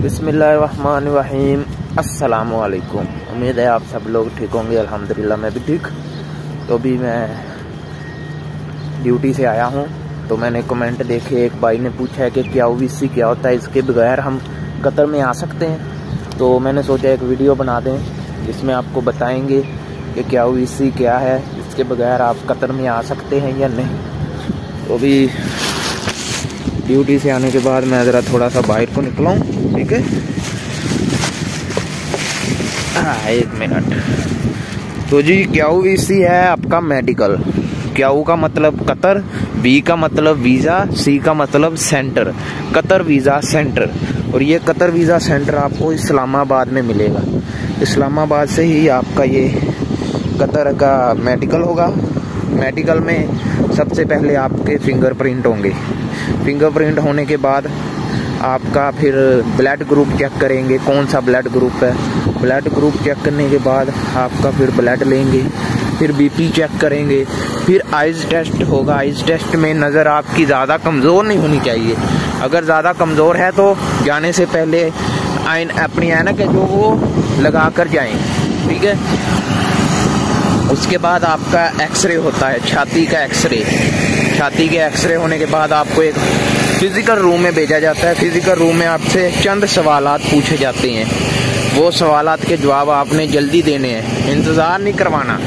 बिस्मिल्लाहिर्रहमानिर्रहीम। अस्सलामुअलैकुम। उम्मीद है आप सब लोग ठीक होंगे। अल्हम्दुलिल्लाह मैं भी ठीक। तो अभी मैं ड्यूटी से आया हूँ, तो मैंने कमेंट देखे, एक भाई ने पूछा है कि क्या ओवीसी क्या होता है, इसके बगैर हम कतर में आ सकते हैं। तो मैंने सोचा एक वीडियो बना दें जिसमें आपको बताएंगे कि क्या ओवीसी क्या है, इसके बगैर आप कतर में आ सकते हैं या नहीं। तो अभी ड्यूटी से आने के बाद मैं ज़रा थोड़ा सा बाहर को निकला हूँ, ठीक है। एक मिनट। तो जी क्या ओवीसी है आपका मेडिकल। क्या का मतलब कतर, बी का मतलब वीज़ा, सी का मतलब सेंटर, कतर वीज़ा सेंटर। और ये कतर वीज़ा सेंटर आपको इस्लामाबाद में मिलेगा। इस्लामाबाद से ही आपका ये कतर का मेडिकल होगा। मेडिकल में सबसे पहले आपके फिंगरप्रिंट होंगे। फिंगरप्रिंट होने के बाद आपका फिर ब्लड ग्रुप चेक करेंगे, कौन सा ब्लड ग्रुप है। ब्लड ग्रुप चेक करने के बाद आपका फिर ब्लड लेंगे, फिर बीपी चेक करेंगे, फिर आइज़ टेस्ट होगा। आइज़ टेस्ट में नज़र आपकी ज़्यादा कमज़ोर नहीं होनी चाहिए। अगर ज़्यादा कमज़ोर है तो जाने से पहले अपनी ऐनक है जो वो लगा कर जाएँ, ठीक है। उसके बाद आपका एक्सरे होता है, छाती का एक्सरे। छाती के एक्सरे होने के बाद आपको एक फिज़िकल रूम में भेजा जाता है। फिज़िकल रूम में आपसे चंद सवालात पूछे जाते हैं। वो सवालात के जवाब आपने जल्दी देने हैं, इंतज़ार नहीं करवाना।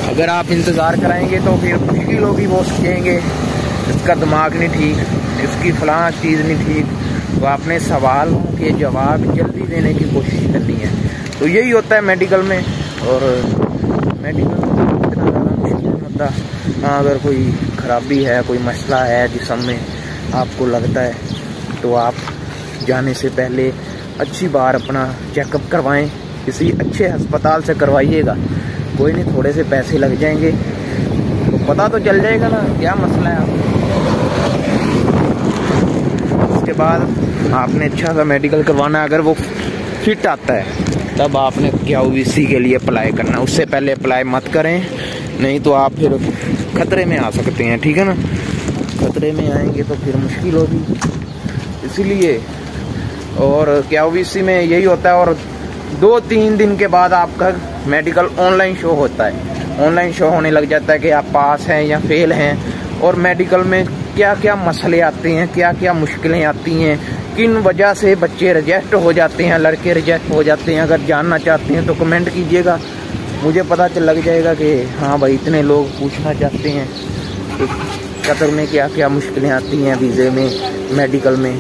अगर आप इंतज़ार कराएंगे तो फिर मुश्किल होगी। वो कहेंगे इसका दिमाग नहीं ठीक, इसकी फलां चीज़ नहीं ठीक। तो आपने सवालों के जवाब जल्दी देने की कोशिश करनी है। तो यही होता है मेडिकल में। और मेडिकल में इतना ज़्यादा मुश्किल नहीं होता। हाँ, अगर कोई खराबी है, कोई मसला है जिस्म में आपको लगता है, तो आप जाने से पहले अच्छी बार अपना चेकअप करवाएं। किसी अच्छे अस्पताल से करवाइएगा। कोई नहीं, थोड़े से पैसे लग जाएंगे तो पता तो चल जाएगा ना क्या मसला है आपको। उसके बाद आपने अच्छा सा मेडिकल करवाना है। अगर वो फिट आता है तब आपने क्या ओवीसी के लिए अप्लाई करना। उससे पहले अप्लाई मत करें, नहीं तो आप फिर खतरे में आ सकते हैं, ठीक है ना। खतरे में आएंगे तो फिर मुश्किल होगी, इसीलिए। और क्या ओवीसी में यही होता है। और 2-3 दिन के बाद आपका मेडिकल ऑनलाइन शो होता है। ऑनलाइन शो होने लग जाता है कि आप पास हैं या फेल हैं, और मेडिकल में क्या क्या मसले आते हैं, क्या क्या मुश्किलें आती हैं, किन वजह से बच्चे रिजेक्ट हो जाते हैं, लड़के रिजेक्ट हो जाते हैं। अगर जानना चाहते हैं तो कमेंट कीजिएगा, मुझे पता लग जाएगा कि हाँ भाई इतने लोग पूछना चाहते हैं कि कतर में क्या क्या मुश्किलें आती हैं वीज़े में, मेडिकल में।